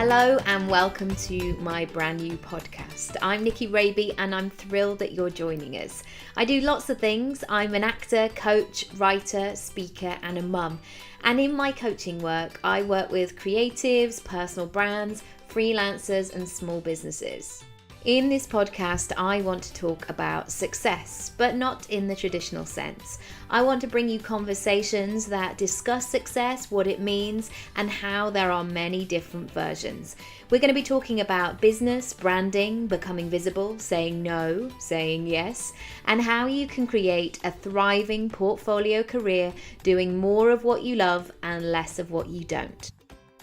Hello and welcome to my brand new podcast. I'm Nicky Raby and I'm thrilled that you're joining us. I do lots of things. I'm an actor, coach, writer, speaker and a mum. And in my coaching work, I work with creatives, personal brands, freelancers and small businesses. In this podcast, I want to talk about success, but not in the traditional sense. I want to bring you conversations that discuss success, what it means, and how there are many different versions. We're going to be talking about business, branding, becoming visible, saying no, saying yes, and how you can create a thriving portfolio career doing more of what you love and less of what you don't.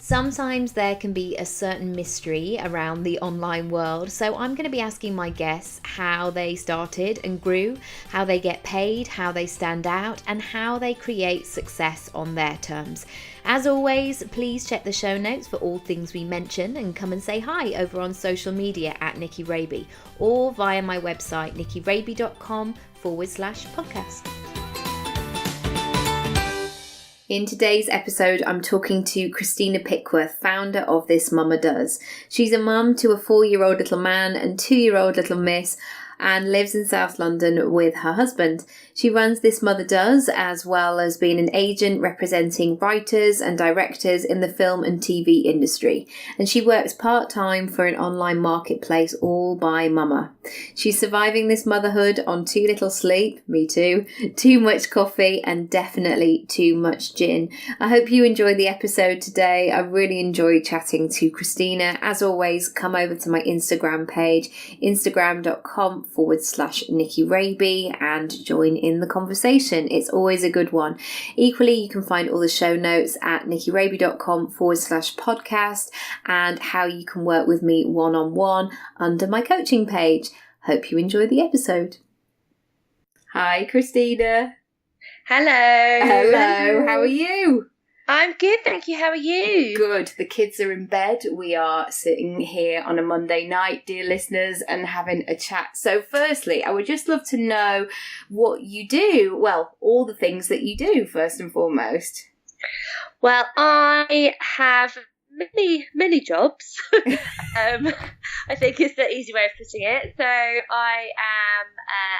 Sometimes there can be a certain mystery around the online world, so I'm going to be asking my guests how they started and grew, how they get paid, how they stand out, and how they create success on their terms. As always, please check the show notes for all things we mention and come and say hi over on social media at Nicky Raby or via my website nickyraby.com/podcast. In today's episode, I'm talking to Christina Pickworth, founder of This Mama Does. She's a mum to a 4-year-old little man and 2-year-old little miss and lives in South London with her husband. She runs This Mother Does, as well as being an agent representing writers and directors in the film and TV industry. And she works part-time for an online marketplace all by mama. She's surviving this motherhood on too little sleep, me too, too much coffee and definitely too much gin. I hope you enjoyed the episode today. I really enjoyed chatting to Christina. As always, come over to my Instagram page, instagram.com/Nicky Raby and join in the conversation. It's always a good one. Equally, you can find all the show notes at nickyraby.com/podcast and how you can work with me one-on-one under my coaching page. Hope you enjoy the episode. Hi, Christina. Hello. Hello. How are you? I'm good, thank you. How are you? Good. The kids are in bed. We are sitting here on a Monday night, dear listeners, and having a chat. So firstly, I would just love to know what you do. Well, all the things that you do, first and foremost. Well, I have many jobs. I think is the easy way of putting it. So I am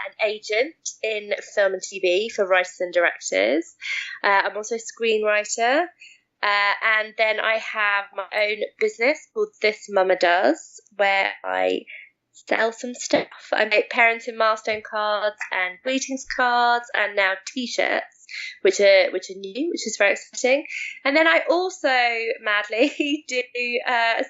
an agent in film and TV for writers and directors. I'm also a screenwriter. And then I have my own business called This Mama Does, where I sell some stuff. I make parenting milestone cards and greetings cards and now t-shirts, which are new, which is very exciting. And then I also madly do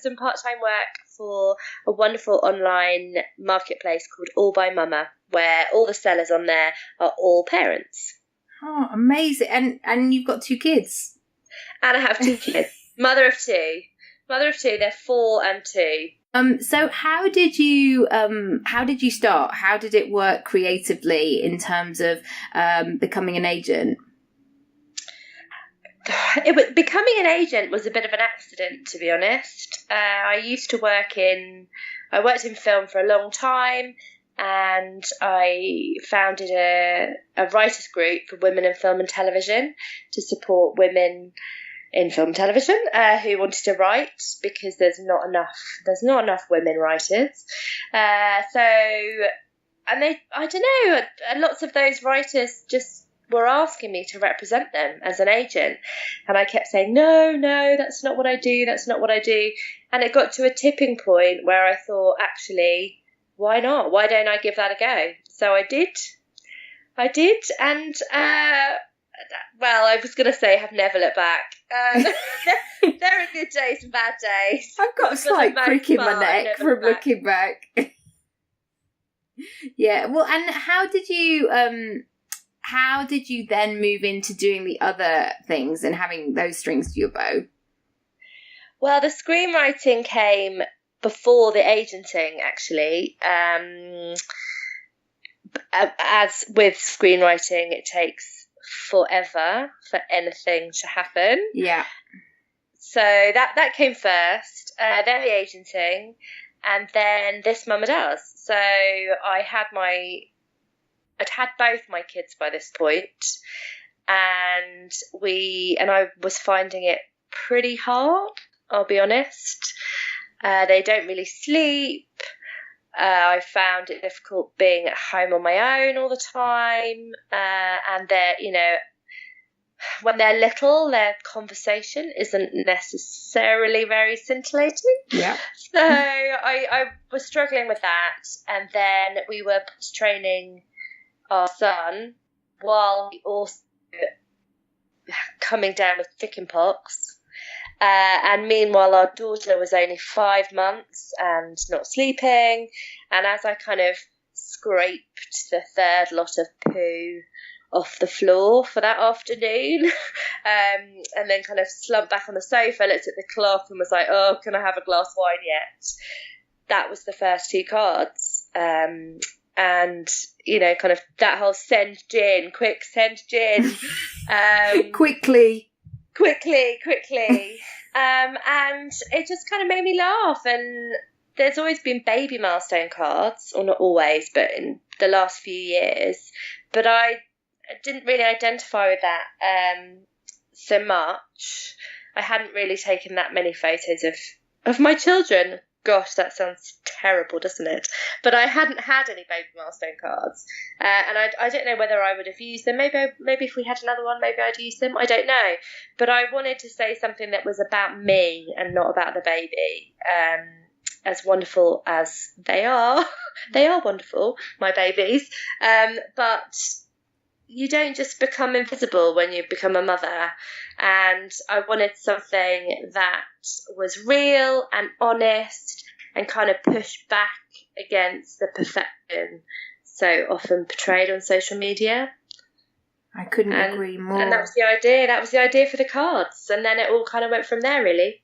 some part-time work for a wonderful online marketplace called All by Mama, where all the sellers on there are all parents. Oh, amazing. And you've got 2 kids? And I have 2 kids. Mother of two. They're 4 and 2. So how did you start? How did it work creatively in terms of becoming an agent? Becoming an agent was a bit of an accident, to be honest. I worked in film for a long time, and I founded a writers group for women in film and television to support women in film and television who wanted to write, because there's not enough women writers. I don't know, lots of those writers just were asking me to represent them as an agent, and I kept saying no, that's not what I do, and it got to a tipping point where I thought, actually, why not? Why don't I give that a go? So I did, and well, I was going to say have never looked back. There are good days and bad days. I've got a slight crick in my neck from looking back. Yeah, well, and how did you then move into doing the other things and having those strings to your bow? Well, the screenwriting came before the agenting, actually. As with screenwriting, it takes forever for anything to happen. Yeah. So that came first, then the agenting, and then This Mama Does. So I'd had both my kids by this point, and I was finding it pretty hard, I'll be honest. They don't really sleep. I found it difficult being at home on my own all the time. And they're, when they're little, their conversation isn't necessarily very scintillating. Yeah. So I was struggling with that. And then we were training our son while also coming down with chickenpox. And meanwhile, our daughter was only 5 months and not sleeping. And as I kind of scraped the third lot of poo off the floor for that afternoon, and then kind of slumped back on the sofa, looked at the clock and was like, oh, can I have a glass of wine yet? That was the first 2 cards. And, kind of that whole quick send gin. Quickly. And it just kind of made me laugh. And there's always been baby milestone cards, or not always, but in the last few years. But I didn't really identify with that so much. I hadn't really taken that many photos of my children. Gosh, that sounds terrible, doesn't it? But I hadn't had any baby milestone cards. And I don't know whether I would have used them. Maybe if we had another one, maybe I'd use them. I don't know. But I wanted to say something that was about me and not about the baby. As wonderful as they are. They are wonderful, my babies. But you don't just become invisible when you become a mother. And I wanted something that was real and honest and kind of pushed back against the perfection so often portrayed on social media. I couldn't agree more. And that was the idea. That was the idea for the cards. And then it all kind of went from there, really.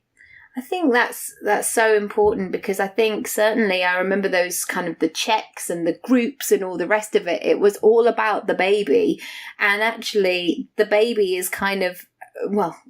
I think that's so important, because I think certainly I remember those kind of the checks and the groups and all the rest of it. It was all about the baby, and actually the baby is kind of,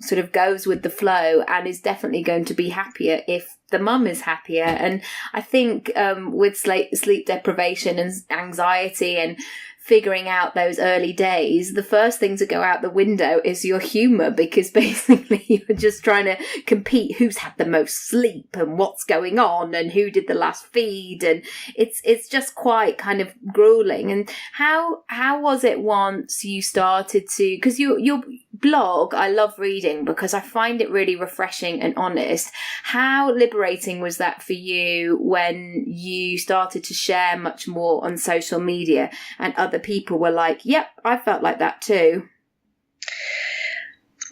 sort of goes with the flow and is definitely going to be happier if the mum is happier. And I think with sleep deprivation and anxiety and figuring out those early days, the first thing to go out the window is your humour, because basically you're just trying to compete who's had the most sleep and what's going on and who did the last feed, and it's just quite kind of grueling. And how was it once you started to, because your blog I love reading because I find it really refreshing and honest. How liberating was that for you when you started to share much more on social media and other people were like, yep, I felt like that too?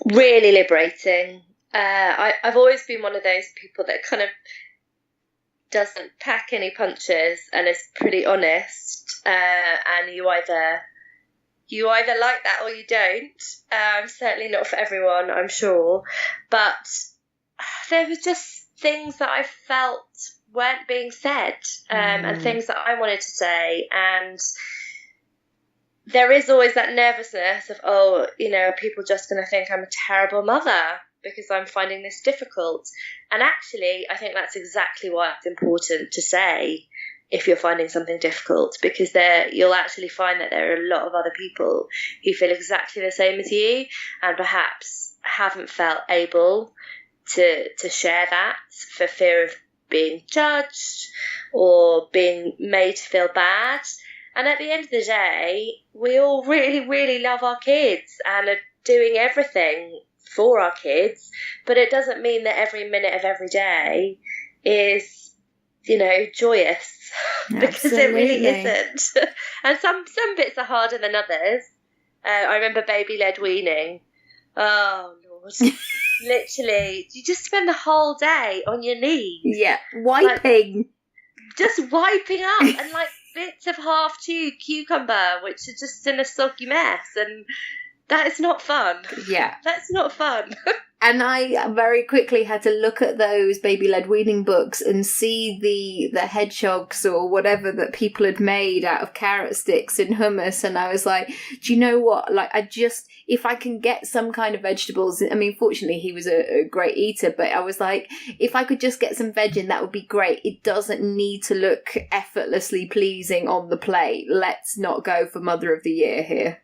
Really liberating. I've always been one of those people that kind of doesn't pack any punches and is pretty honest, and you either like that or you don't. Certainly not for everyone, I'm sure, but there were just things that I felt weren't being said, and things that I wanted to say. And there is always that nervousness of, are people just going to think I'm a terrible mother because I'm finding this difficult? And actually, I think that's exactly why it's important to say if you're finding something difficult, because you'll actually find that there are a lot of other people who feel exactly the same as you and perhaps haven't felt able to share that for fear of being judged or being made to feel bad. And at the end of the day, we all really, really love our kids and are doing everything for our kids, but it doesn't mean that every minute of every day is, joyous. Because it really isn't. And some bits are harder than others. I remember baby-led weaning. Oh, Lord. Literally, you just spend the whole day on your knees. Yeah, wiping. Just wiping up and bits of half-chewed cucumber, which are just in a soggy mess. And that is not fun. Yeah. That's not fun. And I very quickly had to look at those baby-led weaning books and see the hedgehogs or whatever that people had made out of carrot sticks and hummus. And I was like, do you know what? If I can get some kind of vegetables, I mean, fortunately he was a great eater, but I was like, if I could just get some veg in, that would be great. It doesn't need to look effortlessly pleasing on the plate. Let's not go for Mother of the Year here.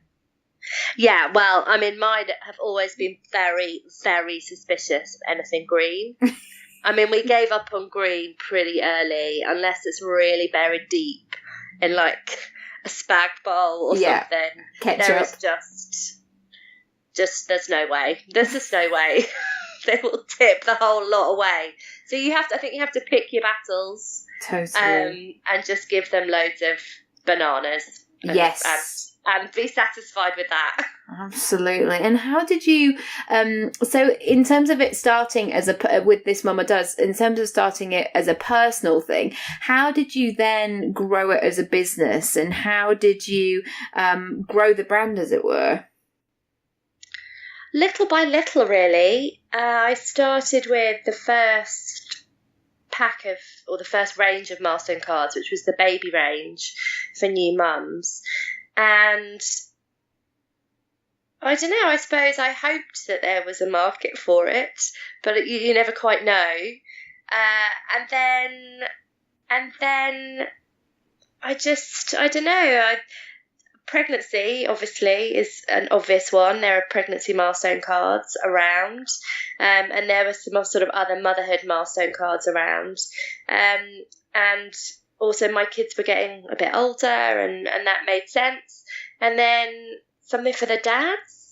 Yeah, well, I mean, mine have always been very, very suspicious of anything green. I mean, we gave up on green pretty early, unless it's really buried deep in like a spag bowl or something. Ketchup. There is just there's no way. There's just no way. They will tip the whole lot away. So I think you have to pick your battles. Totally. And just give them loads of bananas. And be satisfied with that. Absolutely. And how did you, so in terms of it starting with This Mama Does, in terms of starting it as a personal thing, how did you then grow it as a business, and how did you grow the brand, as it were? Little by little, really. I started with the first the first range of milestone cards, which was the baby range for new mums. And I don't know, I suppose I hoped that there was a market for it, but you never quite know. And then I don't know. Pregnancy, obviously, is an obvious one. There are pregnancy milestone cards around, and there were some sort of other motherhood milestone cards around. And also my kids were getting a bit older, and that made sense. And then something for the dads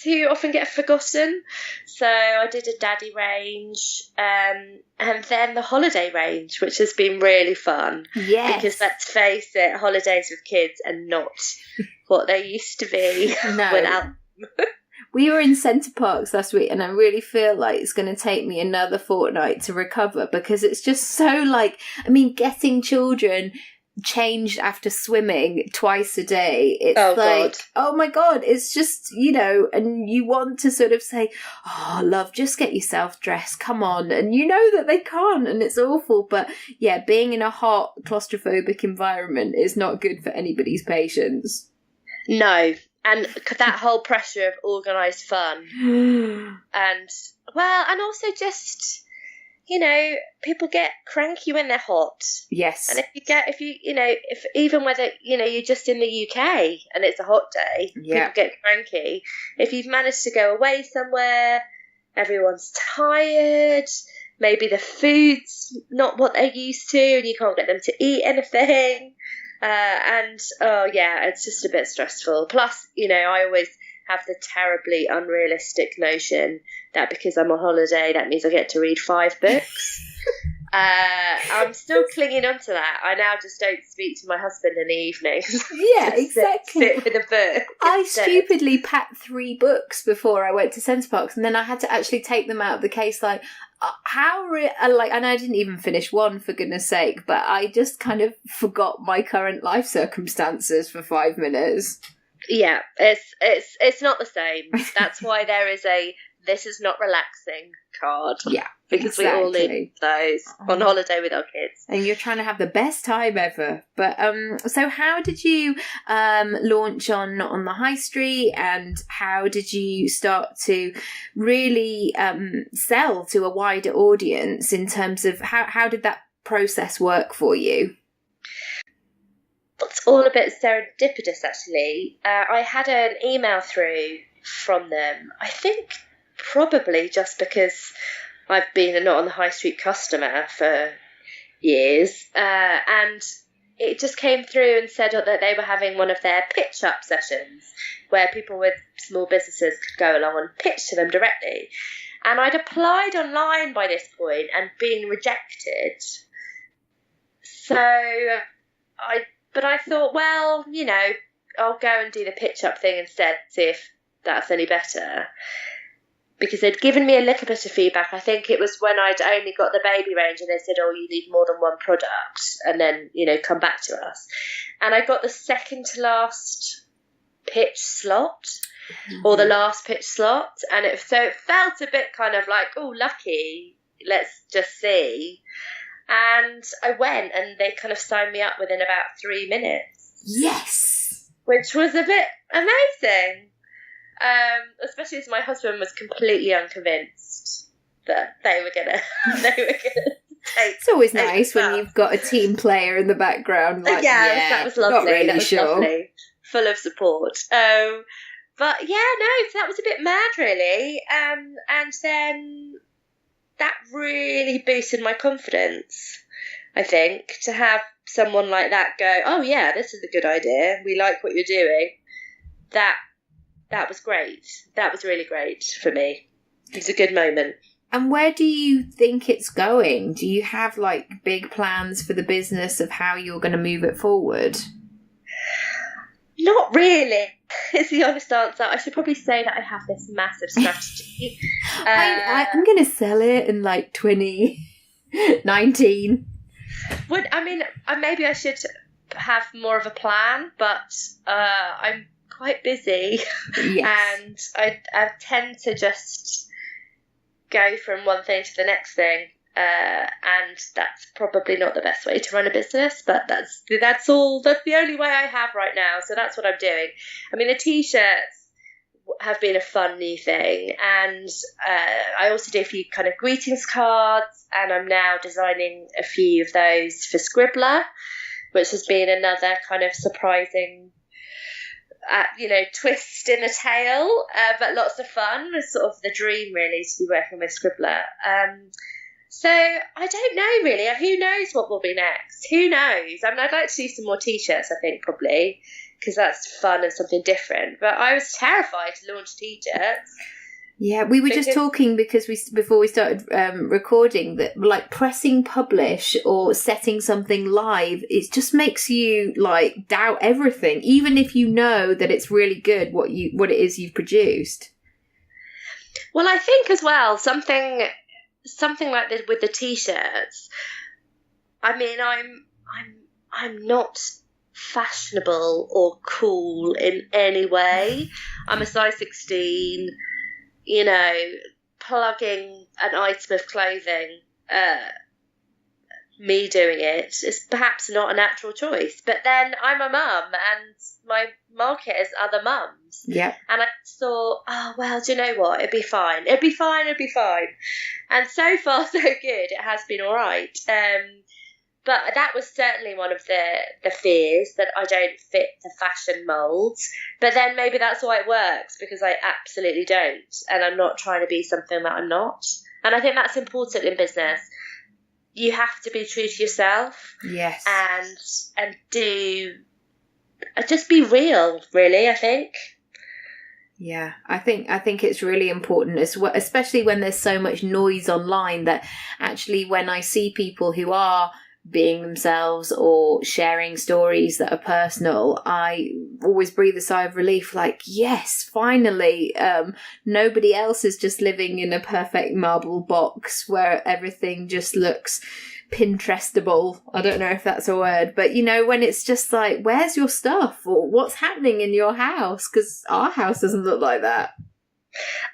who often get forgotten. So I did a daddy range, and then the holiday range, which has been really fun. Yes. Because let's face it, holidays with kids are not what they used to be without. We were in Centre Parks last week, and I really feel like it's going to take me another fortnight to recover, because it's just so getting children changed after swimming twice a day. It's God. Oh my God, it's just, and you want to sort of say, oh, love, just get yourself dressed, come on. And you know that they can't, and it's awful. But yeah, being in a hot, claustrophobic environment is not good for anybody's patience. No. And that whole pressure of organised fun. and also just, people get cranky when they're hot. Yes. And if even whether, you're just in the UK and it's a hot day, people get cranky. If you've managed to go away somewhere, everyone's tired, maybe the food's not what they're used to and you can't get them to eat anything. It's just a bit stressful. Plus, I always have the terribly unrealistic notion that because I'm on holiday, that means I get to read 5 books. I'm still clinging on to that. I now just don't speak to my husband in the evenings. Yeah, exactly. Sit with a book. I stupidly packed 3 books before I went to Centre Parks, and then I had to actually take them out of the case. And I didn't even finish one, for goodness sake, but I just kind of forgot my current life circumstances for 5 minutes. Yeah, it's not the same. That's why there is a "this is not relaxing" card. Yeah, because we all need those on holiday with our kids. And you're trying to have the best time ever. But so how did you launch on the high street, and how did you start to really sell to a wider audience in terms of how did that process work for you? It's all a bit serendipitous, actually. I had an email through from them, I think probably just because I've been a not on the high street customer for years, and it just came through and said that they were having one of their pitch up sessions where people with small businesses could go along and pitch to them directly. And I'd applied online by this point and been rejected. But I thought, well, I'll go and do the pitch up thing instead, see if that's any better. Because they'd given me a little bit of feedback. I think it was when I'd only got the baby range and they said, oh, you need more than one product and then, come back to us. And I got the second to last pitch slot or the last pitch slot. And it felt a bit kind of like, oh, lucky, let's just see. And I went and they kind of signed me up within about 3 minutes. Yes! Which was a bit amazing. Especially as my husband was completely unconvinced that they were gonna take. It's always nice when you've got a team player in the background. That was lovely. Not really that was sure. Lovely. Full of support. But yeah, no, that was a bit mad, really. And then that really boosted my confidence, I think, to have someone like that go, oh yeah, this is a good idea, we like what you're doing. That was great. That was really great for me. It was a good moment. And where do you think it's going? Do you have like big plans for the business of how you're going to move it forward? Not really, is the honest answer. I should probably say that I have this massive strategy. I'm going to sell it in like 2019. Maybe I should have more of a plan, but I'm quite busy. Yes. And I tend to just go from one thing to the next thing, and that's probably not the best way to run a business, but that's the only way I have right now, so that's what I'm doing. I mean, the t-shirts have been a fun new thing, and I also do a few kind of greetings cards, and I'm now designing a few of those for Scribbler, which has been another kind of surprising twist in a tale, but lots of fun. It's sort of the dream, really, to be working with Scribbler. So I don't know, really. Who knows what will be next? Who knows? I mean, I'd like to do some more t-shirts, I think, probably, because that's fun and something different. But I was terrified to launch t-shirts. Yeah, we were just talking before we started recording that like pressing publish or setting something live, it just makes you like doubt everything, even if you know that it's really good what it is you've produced. Well, I think as well something like this with the t-shirts. I mean, I'm not fashionable or cool in any way. I'm a size 16. Plugging an item of clothing, me doing it is perhaps not a natural choice. But then I'm a mum and my market is other mums. Yeah. And I thought, oh, well, do you know what? It'd be fine. It'd be fine. And so far, so good. It has been all right. But that was certainly one of the fears, that I don't fit the fashion mould. But then maybe that's why it works, because I absolutely don't. And I'm not trying to be something that I'm not. And I think that's important in business. You have to be true to yourself. Yes. And just be real, really, I think. Yeah, I think it's really important as well, especially when there's so much noise online, that actually when I see people who are being themselves or sharing stories that are personal, I always breathe a sigh of relief, like, yes, finally, nobody else is just living in a perfect marble box where everything just looks Pinterestable. I don't know if that's a word, but when it's just like, where's your stuff, or what's happening in your house? Because our house doesn't look like that.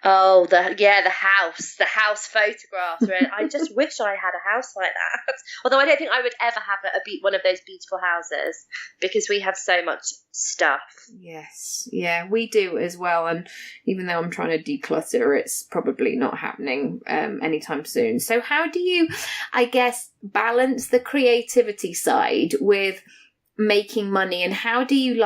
Oh, the house photographs. I just wish I had a house like that. Although I don't think I would ever have one of those beautiful houses, because we have so much stuff. Yes, yeah, we do as well. And even though I'm trying to declutter, it's probably not happening anytime soon. So how do you, I guess, balance the creativity side with making money, and how do you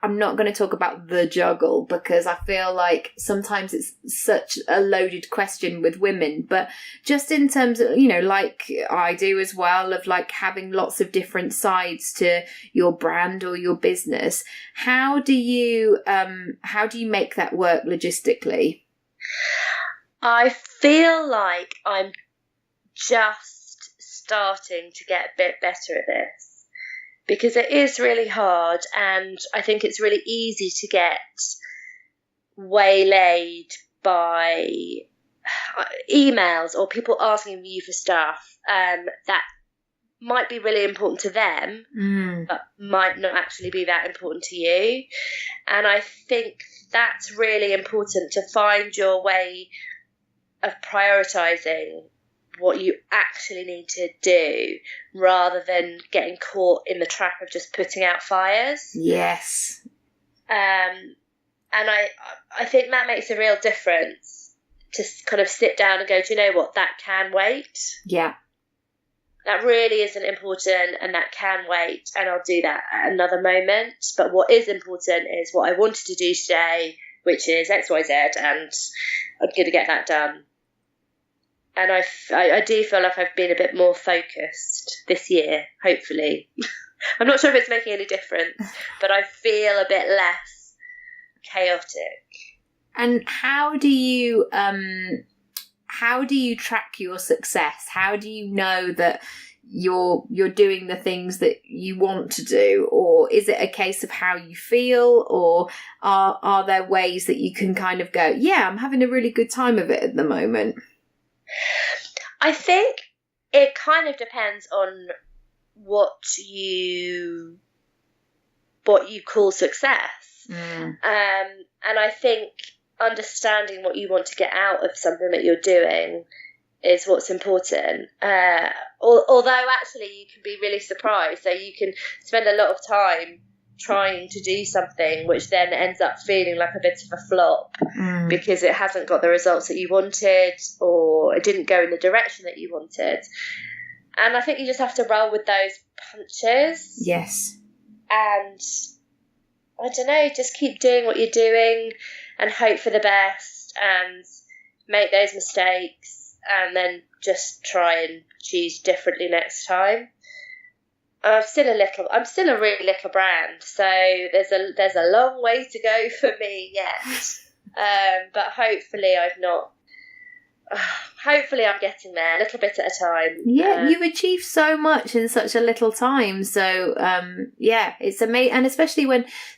I'm not going to talk about the juggle, because I feel like sometimes it's such a loaded question with women, but just in terms of like I do as well, of like having lots of different sides to your brand or your business, how do you make that work logistically? I feel like I'm just starting to get a bit better at this, because it is really hard, and I think it's really easy to get waylaid by emails or people asking you for stuff that might be really important to them, but might not actually be that important to you. And I think that's really important, to find your way of prioritising what you actually need to do, rather than getting caught in the trap of just putting out fires. Yes. And I think that makes a real difference, to kind of sit down and go, do you know what, that can wait. Yeah. That really isn't important, and that can wait, and I'll do that at another moment. But what is important is what I wanted to do today, which is XYZ, and I'm going to get that done. And I do feel like I've been a bit more focused this year, hopefully. I'm not sure if it's making any difference, but I feel a bit less chaotic. And how do you track your success? How do you know that you're doing the things that you want to do? Or is it a case of how you feel? Or are there ways that you can kind of go, yeah, I'm having a really good time of it at the moment? I think it kind of depends on what you call success. And I think understanding what you want to get out of something that you're doing is what's important. Although actually you can be really surprised. So you can spend a lot of time trying to do something which then ends up feeling like a bit of a flop because it hasn't got the results that you wanted, or it didn't go in the direction that you wanted. And I think you just have to roll with those punches. Yes. And I don't know, just keep doing what you're doing and hope for the best and make those mistakes and then just try and choose differently next time. I'm still a really little brand, so there's a long way to go for me yet. But hopefully I'm getting there a little bit at a time. Yeah, you've achieved so much in such a little time. So, it's amazing. And especially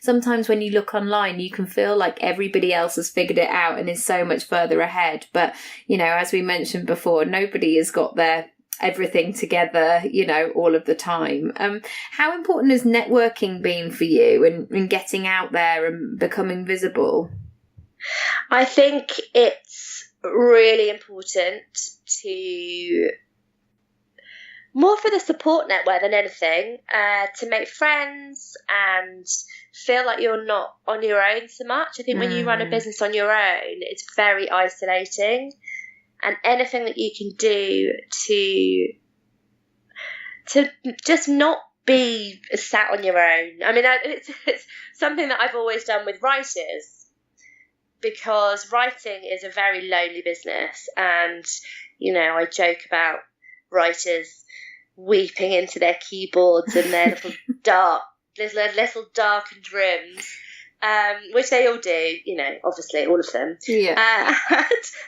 sometimes when you look online, you can feel like everybody else has figured it out and is so much further ahead. But, as we mentioned before, nobody has got their everything together, all of the time. How important has networking been for you and getting out there and becoming visible? I think it's really important to, more for the support network than anything, to make friends and feel like you're not on your own so much. I think when you run a business on your own, it's very isolating. And anything that you can do to just not be sat on your own. I mean, it's something that I've always done with writers, because writing is a very lonely business. And, I joke about writers weeping into their keyboards in their little darkened rooms. Which they all do, obviously all of them. Yeah.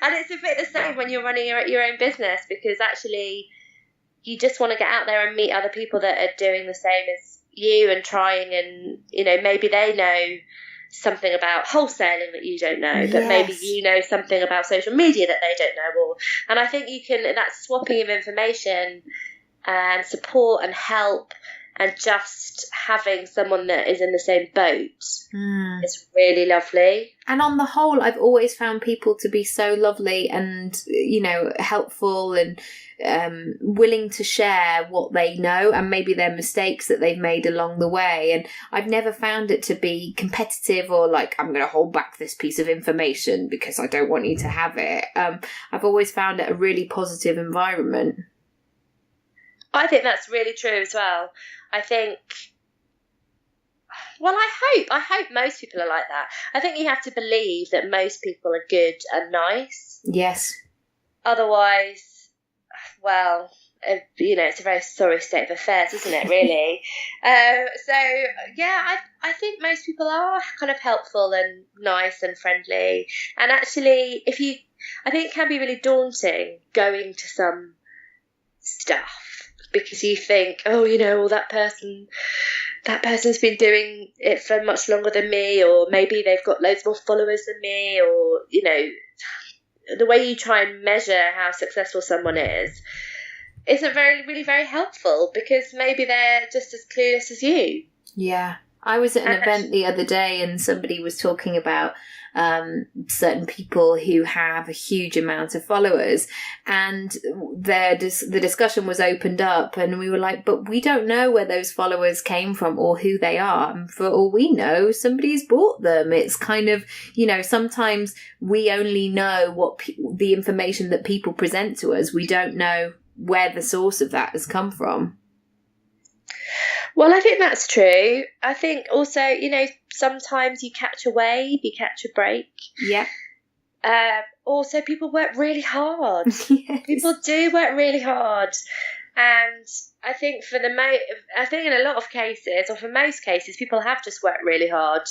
And it's a bit the same when you're running your own business, because actually you just want to get out there and meet other people that are doing the same as you and trying, and, maybe they know something about wholesaling that you don't know, but maybe you know something about social media that they don't know. And I think that swapping of information and support and help, and just having someone that is in the same boat is really lovely. And on the whole, I've always found people to be so lovely and, helpful and willing to share what they know and maybe their mistakes that they've made along the way. And I've never found it to be competitive or like, I'm going to hold back this piece of information because I don't want you to have it. I've always found it a really positive environment. I think that's really true as well. I think, I hope most people are like that. I think you have to believe that most people are good and nice. Yes. Otherwise, it's a very sorry state of affairs, isn't it, really? I think most people are kind of helpful and nice and friendly. And actually, I think it can be really daunting going to some stuff, because you think, that person's been doing it for much longer than me, or maybe they've got loads more followers than me, or, the way you try and measure how successful someone is isn't really very helpful, because maybe they're just as clueless as you. Yeah. I was at an event the other day and somebody was talking about certain people who have a huge amount of followers, and the discussion was opened up, and we were like, but we don't know where those followers came from or who they are. And for all we know, somebody's bought them. It's kind of, sometimes we only know the information that people present to us. We don't know where the source of that has come from. Well, I think that's true. I think also, sometimes you catch a wave, you catch a break. Yeah. also people work really hard. Yes. People do work really hard. And I think I think in a lot of cases, or for most cases, people have just worked really hard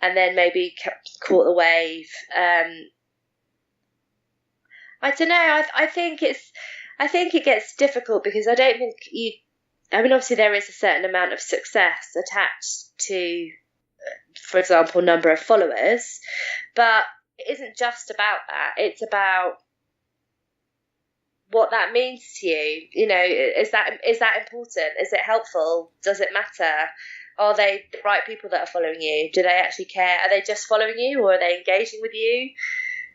and then maybe caught the wave. I don't know. I think it gets difficult because I don't think obviously there is a certain amount of success attached to, for example, number of followers, but it isn't just about that. It's about what that means to you. You know, is that important? Is it helpful? Does it matter? Are they the right people that are following you? Do they actually care? Are they just following you, or are they engaging with you?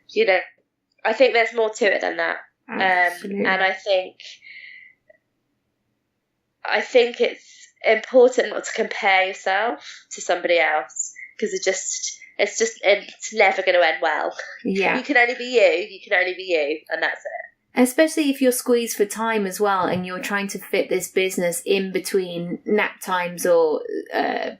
You know, I think there's more to it than that. And I think it's important not to compare yourself to somebody else, because it's never going to end well. Yeah. You can only be you, and that's it. Especially if you're squeezed for time as well, and you're trying to fit this business in between nap times or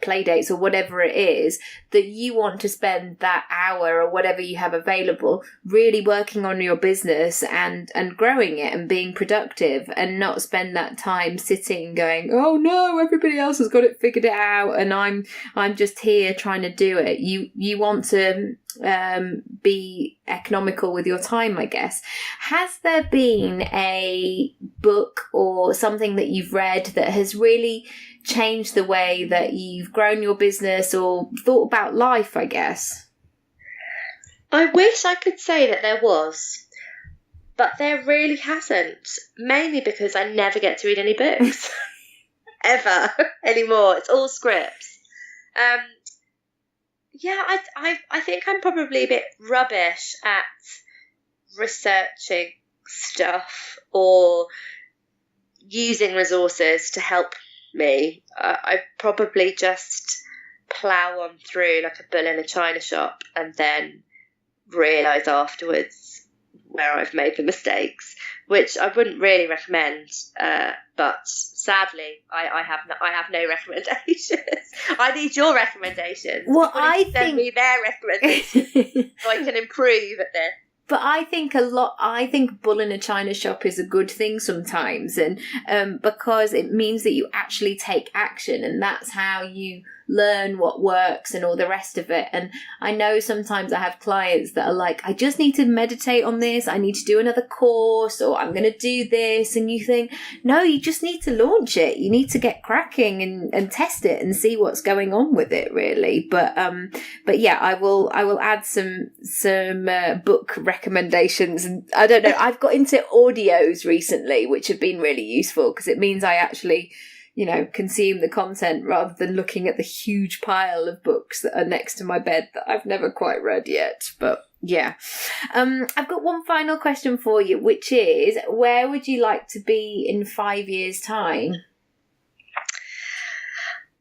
play dates or whatever it is, that you want to spend that hour or whatever you have available really working on your business and growing it and being productive, and not spend that time sitting going, oh no, everybody else has got it figured out and I'm just here trying to do it. You want to be economical with your time, I guess. Has there been a book or something that you've read that has really changed the way that you've grown your business or thought about life, I guess? I wish I could say that there was, but there really hasn't, mainly because I never get to read any books ever anymore. It's all scripts. Yeah, I think I'm probably a bit rubbish at researching stuff or using resources to help me. I probably just plough on through like a bull in a china shop and then realise afterwards where I've made the mistakes, which I wouldn't really recommend. But sadly, I have no recommendations. I need your recommendations. Well, send me their recommendations so I can improve at this. But I think bull in a china shop is a good thing sometimes, and because it means that you actually take action, and that's how you learn what works and all the rest of it. And I know sometimes I have clients that are like, I just need to meditate on this, I need to do another course, or I'm going to do this, and you think, no, you just need to launch it, you need to get cracking and test it and see what's going on with it, really. But yeah, I will add some book recommendations. And I don't know, I've got into audios recently, which have been really useful because it means I actually, consume the content rather than looking at the huge pile of books that are next to my bed that I've never quite read yet. But yeah. I've got one final question for you, which is, where would you like to be in 5 years' time?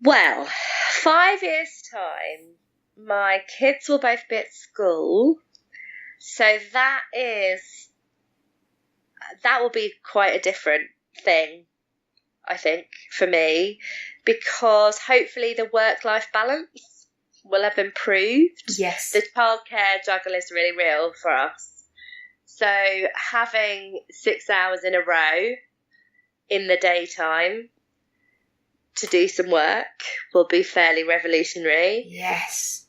Well, 5 years' time, my kids will both be at school. So that will be quite a different thing, I think, for me, because hopefully the work-life balance will have improved. Yes. The childcare juggle is really real for us. So having 6 hours in a row in the daytime to do some work will be fairly revolutionary. Yes.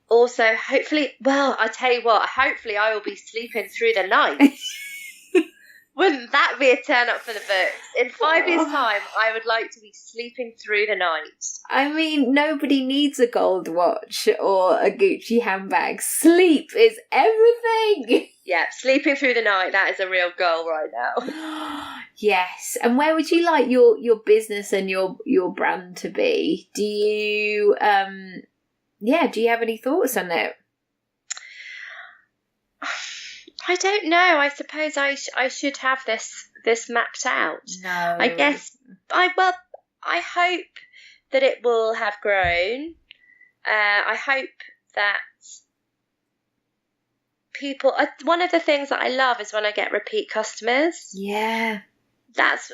Also, hopefully I will be sleeping through the night. Wouldn't that be a turn up for the books? In 5 years' time, I would like to be sleeping through the night. I mean, nobody needs a gold watch or a Gucci handbag. Sleep is everything. Yeah, sleeping through the night, that is a real goal right now. Yes. And where would you like your business and your brand to be? Do you have any thoughts on it? I don't know. I suppose I should have this mapped out. No. I guess I hope that it will have grown. I hope that people. One of the things that I love is when I get repeat customers. Yeah. That's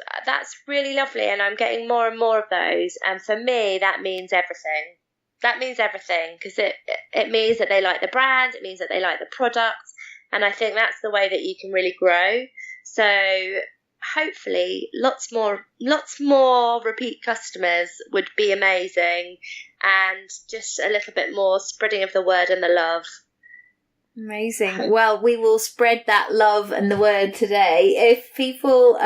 really lovely, and I'm getting more and more of those. And for me, that means everything. That means everything, because it means that they like the brand. It means that they like the product. And I think that's the way that you can really grow. So hopefully lots more repeat customers would be amazing, and just a little bit more spreading of the word and the love. Amazing. Well, we will spread that love and the word today. If people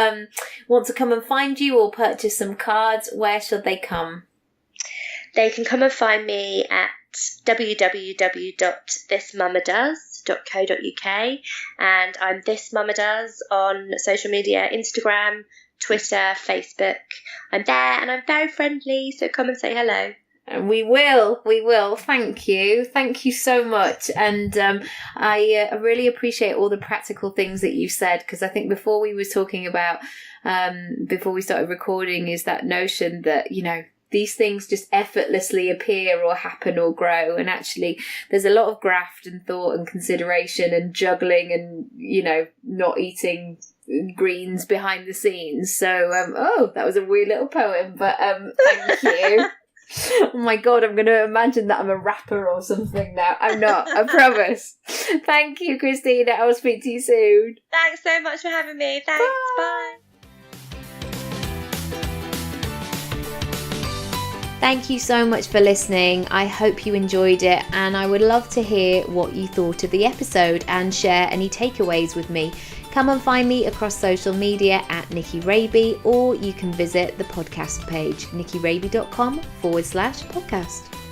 want to come and find you or purchase some cards, where should they come? They can come and find me at www.thismamadoes.co.uk, and I'm This Mama Does on social media, Instagram, Twitter, Facebook. I'm there and I'm very friendly, so come and say hello. We will. Thank you so much. And I really appreciate all the practical things that you said, because I think before we were talking about, before we started recording, is that notion that, you know, these things just effortlessly appear or happen or grow. And actually there's a lot of graft and thought and consideration and juggling and, you know, not eating greens behind the scenes. So, that was a weird little poem, but thank you. Oh my God, I'm going to imagine that I'm a rapper or something now. I'm not, I promise. Thank you, Christina. I'll speak to you soon. Thanks so much for having me. Thanks. Bye. Thank you so much for listening. I hope you enjoyed it, and I would love to hear what you thought of the episode and share any takeaways with me. Come and find me across social media at Nicky Raby, or you can visit the podcast page, nickyraby.com/podcast.